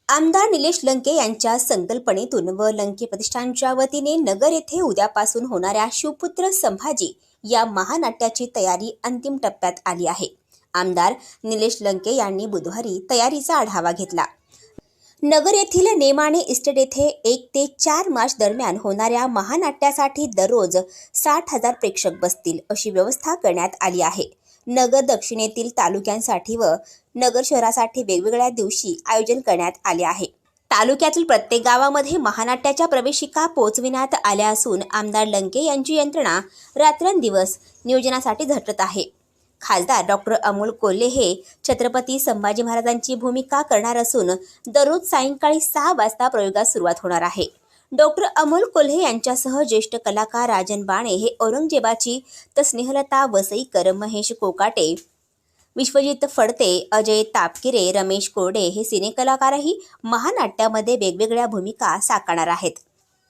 आमदार निलेश लंके यांच्या संकल्पनेतून व लंके प्रतिष्ठानच्या वतीने नगर येथे उद्यापासून होणाऱ्या शिवपुत्र संभाजी या महानाट्याची तयारी अंतिम टप्प्यात आली आहे। आमदार निलेश लंके यांनी बुधवारी तयारीचा आढावा घेतला। नगर येथील नेमाणे इस्टेट येथे 1 ते 4 मार्च दरम्यान होणाऱ्या महानाट्यासाठी दररोज 60,000 प्रेक्षक बसतील अशी व्यवस्था करण्यात आली आहे। नगर दक्षिणेतील तालुक्यांसाठी व नगर शहरासाठी वेगवेगळ्या दिवशी आयोजन करण्यात आले आहे। तालुक्यातील प्रत्येक गावामध्ये महानाट्याच्या प्रवेशिका पोहोचविण्यात आल्या असून आमदार लंके यांची यंत्रणा रात्रंदिवस नियोजनासाठी झटत आहे। खासदार डॉक्टर अमोल कोल्हे हे छत्रपती संभाजी महाराजांची भूमिका करणार असून दररोज सायंकाळी 6 वाजता प्रयोगास सुरुवात होणार आहे। डॉक्टर अमोल कोल्हे यांच्यासह ज्येष्ठ कलाकार राजन बाणे हे औरंगजेबाची, तर स्नेहलता वसईकर, महेश कोकाटे, विश्वजित फडते, अजय तापकिरे, रमेश कोरडे हे सिनेकलाकारही महानाट्यामध्ये वेगवेगळ्या भूमिका साकारणार आहेत।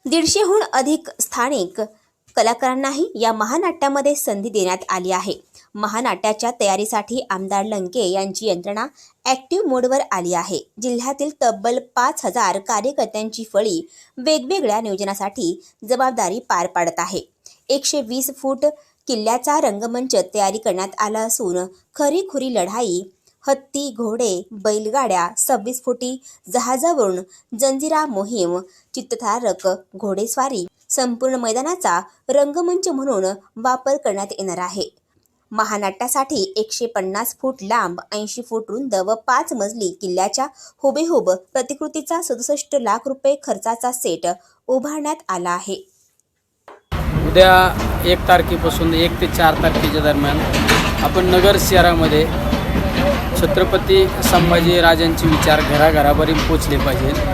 150हून अधिक स्थानिक कलाकारांनाही या महानाट्यामध्ये संधी देण्यात आली आहे। महानाट्याच्या तयारीसाठी आमदार लंके यांची यंत्रणा ॲक्टिव्ह मोडवर आली आहे। जिल्ह्यातील तब्बल 5,000 कार्यकर्त्यांची फळी वेगवेगळ्या नियोजनासाठी जबाबदारी पार पाडत आहे। 120 फूट किल्ल्याचा रंगमंच तयारी करण्यात आला असून खरीखुरी लढाई, हत्ती, घोडे, बैलगाड्या, 26 फुटी जहाजावरून जंजिरा मोहीम, चित्तथरारक घोडेस्वारी, संपूर्ण मैदानाचा रंगमंच म्हणून वापर करण्यात येणार आहे। महानाट्यासाठी 150 फूट लांब, 80 फूट रुंद व 5 मजली किल्ल्याच्या हुबेहूब प्रतिकृतीचा 67 लाख रुपये खर्चाचा सेट उभारण्यात आला आहे। उद्या 1 तारखेपासून 1 ते 4 तारखेच्या दरम्यान आपण नगर शहरामध्ये छत्रपती संभाजी राजांचे विचार घराघरापर्यंत पोचले पाहिजे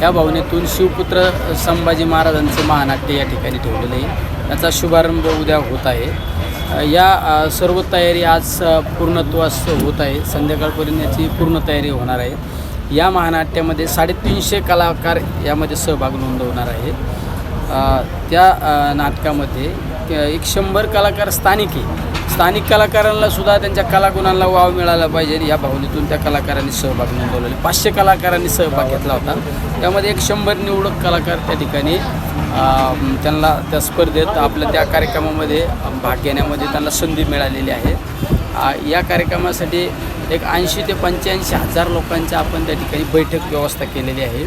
या भावनेतून शिवपुत्र संभाजी महाराजांचे महानाट्य या ठिकाणी ठेवलेले आहे। याचा शुभारंभ उद्या होत आहे। या सर्व तयारी आज पूर्णत्वास होत आहे। संध्याकाळपर्यंत याची पूर्ण तयारी होणार आहे। या महानाट्यामध्ये 350 कलाकार यामध्ये सहभाग नोंदवणार आहेत। त्या नाटकामध्ये 100 कलाकार स्थानिक कलाकारांना सुद्धा त्यांच्या कलागुणांना वाव मिळाला पाहिजे या भावनेतून त्या कलाकारांनी सहभाग नोंदवलेला। 500 कलाकारांनी सहभाग घेतला होता। त्यामध्ये 100 निवडक कलाकार त्या ठिकाणी त्यांना त्या स्पर्धेत आपल्या त्या कार्यक्रमामध्ये भाग घेण्यामध्ये त्यांना संधी मिळालेली आहे। या कार्यक्रमासाठी एक 80 ते 85 हजार लोकांच्या आपण त्या ठिकाणी बैठक व्यवस्था केलेली आहे।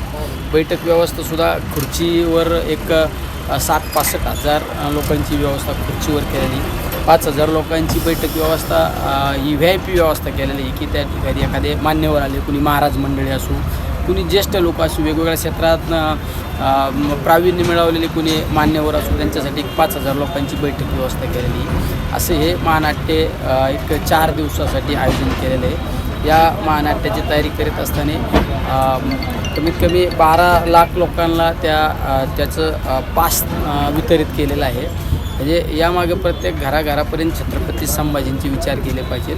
बैठक व्यवस्थासुद्धा खुर्चीवर एक 65 हजार लोकांची व्यवस्था खुर्चीवर केलेली। 5,000 लोकांची बैठक व्यवस्था ही VIP व्यवस्था केलेली आहे की त्या ठिकाणी एखादे मान्यवर आले, कुणी महाराज मंडळी असू, कुणी ज्येष्ठ लोक असू, वेगवेगळ्या क्षेत्रात प्रावीण्य मिळवलेले कुणी मान्यवर असू, त्यांच्यासाठी 5,000 लोकांची बैठक व्यवस्था केलेली। असे हे महानाट्य एक 4 दिवसासाठी आयोजन केलेलं आहे। या महानाट्याची तयारी करीत असताना कमीत कमी 12 लाख लोकांना त्याचं पास वितरित केलेलं आहे। म्हणजे यामागे प्रत्येक घराघरापर्यंत छत्रपती संभाजींचे विचार केले पाहिजे।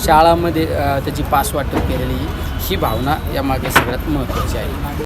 शाळामध्ये त्याची पास वाटप केलेली ही भावना यामागे सगळ्यात महत्त्वाची आहे।